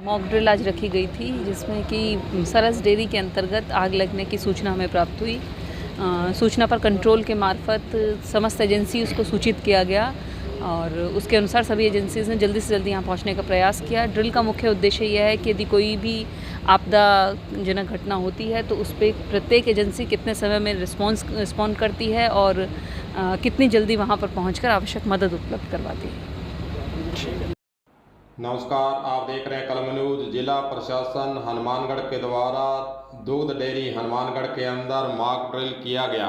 Mock drill आज रखी गई थी जिसमें कि सरस डेयरी के अंतर्गत आग लगने की सूचना हमें प्राप्त हुई। सूचना पर कंट्रोल के मार्फत समस्त एजेंसी उसको सूचित किया गया और उसके अनुसार सभी एजेंसीज़ ने जल्दी से जल्दी यहाँ पहुँचने का प्रयास किया। ड्रिल का मुख्य उद्देश्य यह है कि यदि कोई भी आपदाजनक घटना होती है तो उस पर प्रत्येक एजेंसी कितने समय में रिस्पॉन्ड करती है और कितनी जल्दी वहाँ पर पहुँचकर आवश्यक मदद उपलब्ध करवाती है। नमस्कार, आप देख रहे हैं कलम न्यूज। जिला प्रशासन हनुमानगढ़ के द्वारा दुग्ध डेयरी हनुमानगढ़ के अंदर मॉक ड्रिल किया गया।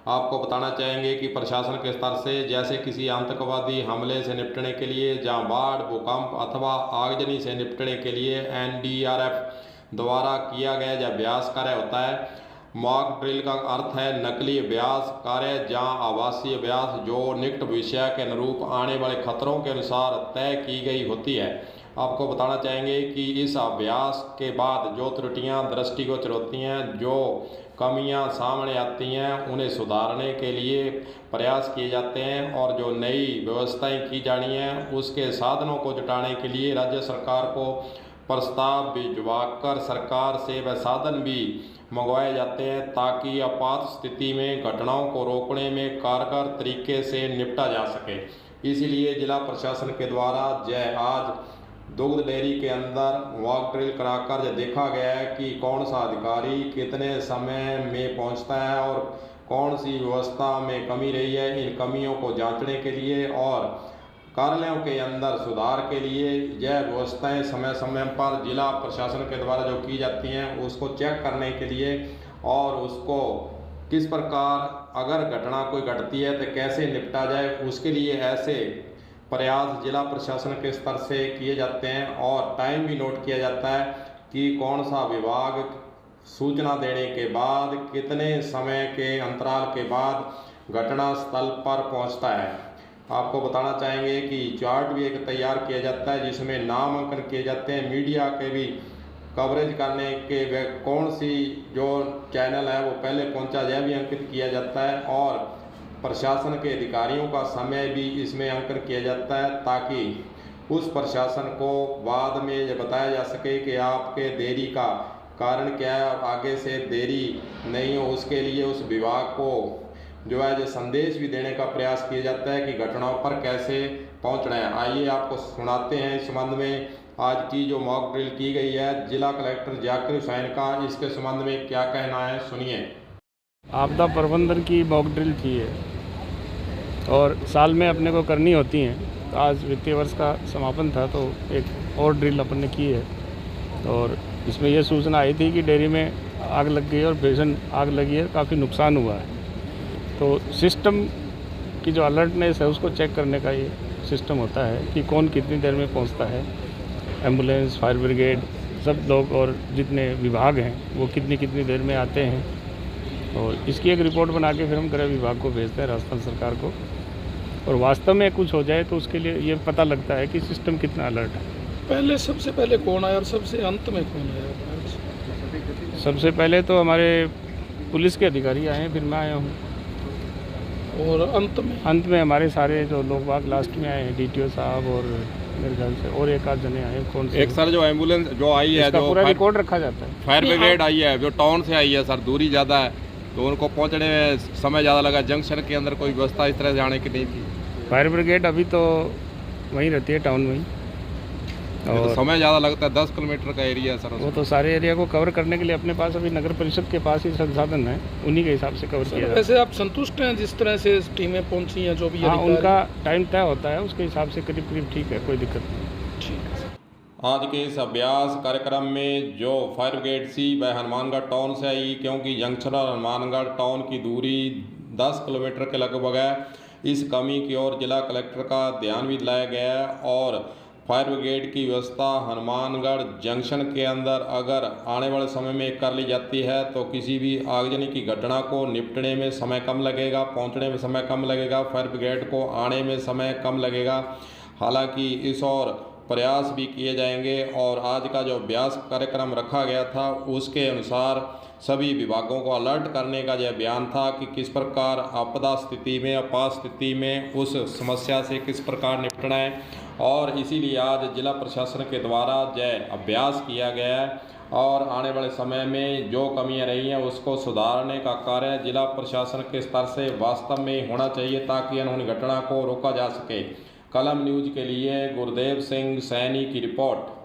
आपको बताना चाहेंगे कि प्रशासन के स्तर से जैसे किसी आतंकवादी हमले से निपटने के लिए, जहां बाढ़, भूकंप अथवा आगजनी से निपटने के लिए NDRF द्वारा किया गया जो अभ्यास कार्य होता है। मॉक ड्रिल का अर्थ है नकली अभ्यास कार्य, जहां आभासी अभ्यास जो निकट भविष्य के अनुरूप आने वाले खतरों के अनुसार तय की गई होती है। आपको बताना चाहेंगे कि इस अभ्यास के बाद जो त्रुटियां दृष्टिगोचर होती हैं, जो कमियां सामने आती हैं, उन्हें सुधारने के लिए प्रयास किए जाते हैं और जो नई व्यवस्थाएं की जानी हैं उसके साधनों को जुटाने के लिए राज्य सरकार को प्रस्ताव भिजवाकर सरकार से वह साधन भी मंगवाए जाते हैं ताकि आपात स्थिति में घटनाओं को रोकने में कारगर तरीके से निपटा जा सके। इसीलिए जिला प्रशासन के द्वारा आज दुग्ध डेयरी के अंदर मॉक ड्रिल कराकर देखा गया है कि कौन सा अधिकारी कितने समय में पहुंचता है और कौन सी व्यवस्था में कमी रही है। इन कमियों को जांचने के लिए और कार्यालयों के अंदर सुधार के लिए यह व्यवस्थाएं समय समय पर जिला प्रशासन के द्वारा जो की जाती हैं उसको चेक करने के लिए और उसको किस प्रकार अगर घटना कोई घटती है तो कैसे निपटा जाए, उसके लिए ऐसे प्रयास जिला प्रशासन के स्तर से किए जाते हैं और टाइम भी नोट किया जाता है कि कौन सा विभाग सूचना देने के बाद कितने समय के अंतराल के बाद घटना स्थल पर पहुंचता है। आपको बताना चाहेंगे कि चार्ट भी एक तैयार किया जाता है जिसमें नामांकन किए जाते हैं। मीडिया के भी कवरेज करने के वे कौन सी जो चैनल है वो पहले पहुंचा, यह भी अंकित किया जाता है और प्रशासन के अधिकारियों का समय भी इसमें अंकन किया जाता है ताकि उस प्रशासन को बाद में ये बताया जा सके कि आपके देरी का कारण क्या है और आगे से देरी नहीं हो, उसके लिए उस विभाग को जो है संदेश भी देने का प्रयास किया जाता है कि घटनाओं पर कैसे पहुंचना है। आइए आपको सुनाते हैं इस संबंध में आज की जो मॉक ड्रिल की गई है जिला कलेक्टर जाकिर हुसैन का, इसके संबंध में क्या कहना है, सुनिए। आपदा प्रबंधन की मॉक ड्रिल थी है और साल में अपने को करनी होती हैं। तो आज वित्तीय वर्ष का समापन था तो एक और ड्रिल अपन ने की है और इसमें यह सूचना आई थी कि डेयरी में आग लग गई और भीषण आग लगी है, काफ़ी नुकसान हुआ है। तो सिस्टम की जो अलर्टनेस है उसको चेक करने का ये सिस्टम होता है कि कौन कितनी देर में पहुंचता है, एम्बुलेंस, फायर ब्रिगेड, सब लोग और जितने विभाग हैं वो कितनी कितनी देर में आते हैं और इसकी एक रिपोर्ट बना के फिर हम गृह विभाग को भेजते हैं, राजस्थान सरकार को। और वास्तव में कुछ हो जाए तो उसके लिए ये पता लगता है कि सिस्टम कितना अलर्ट है। सबसे पहले कौन आया और सबसे अंत में कौन आया? सबसे पहले तो हमारे पुलिस के अधिकारी आए हैं, फिर मैं आया हूँ और अंत में हमारे सारे जो लोग बाग लास्ट में आए हैं, DTO साहब और मेरे ख्याल से और एक आध जने आए। कौन से? एक सर जो एम्बुलेंस जो आई है, जो पूरा रिकॉर्ड रखा जाता है। फायर ब्रिगेड आई है जो टाउन से आई है सर, दूरी ज़्यादा है तो उनको पहुंचने में समय ज़्यादा लगा। जंक्शन के अंदर कोई व्यवस्था इस तरह से आने की नहीं थी। फायर ब्रिगेड अभी तो वहीं रहती है टाउन में ही और तो समय ज़्यादा लगता है, 10 किलोमीटर का एरिया है सर। वो तो सारे एरिया को कवर करने के लिए अपने पास अभी नगर परिषद के पास ही संसाधन है, उन्हीं के हिसाब से कवर किया जाता है। वैसे आप संतुष्ट हैं जिस तरह से टीमें पहुंची हैं? जो भी हाँ, उनका टाइम तय होता है, उसके हिसाब से करीब करीब ठीक है, कोई दिक्कत नहीं। आज के इस अभ्यास कार्यक्रम में जो फायर ब्रिगेड सी वह हनुमानगढ़ टाउन से आई, क्योंकि जंक्शन और हनुमानगढ़ टाउन की दूरी 10 किलोमीटर के लगभग है। इस कमी की ओर जिला कलेक्टर का ध्यान भी दिलाया गया है और फायर ब्रिगेड की व्यवस्था हनुमानगढ़ जंक्शन के अंदर अगर आने वाले समय में कर ली जाती है तो किसी भी आगजनी की घटना को निपटने में समय कम लगेगा, पहुंचने में समय कम लगेगा, फायर ब्रिगेड को आने में समय कम लगेगा। हालांकि इस और प्रयास भी किए जाएंगे और आज का जो अभ्यास कार्यक्रम रखा गया था उसके अनुसार सभी विभागों को अलर्ट करने का यह बयान था कि किस प्रकार आपदा स्थिति में, आपात स्थिति में उस समस्या से किस प्रकार निपटना है और इसीलिए आज जिला प्रशासन के द्वारा जय अभ्यास किया गया है और आने वाले समय में जो कमियां रही हैं उसको सुधारने का कार्य जिला प्रशासन के स्तर से वास्तव में होना चाहिए ताकि अनहोनी घटना को रोका जा सके। कलम न्यूज़ के लिए गुरदेव सिंह सैनी की रिपोर्ट।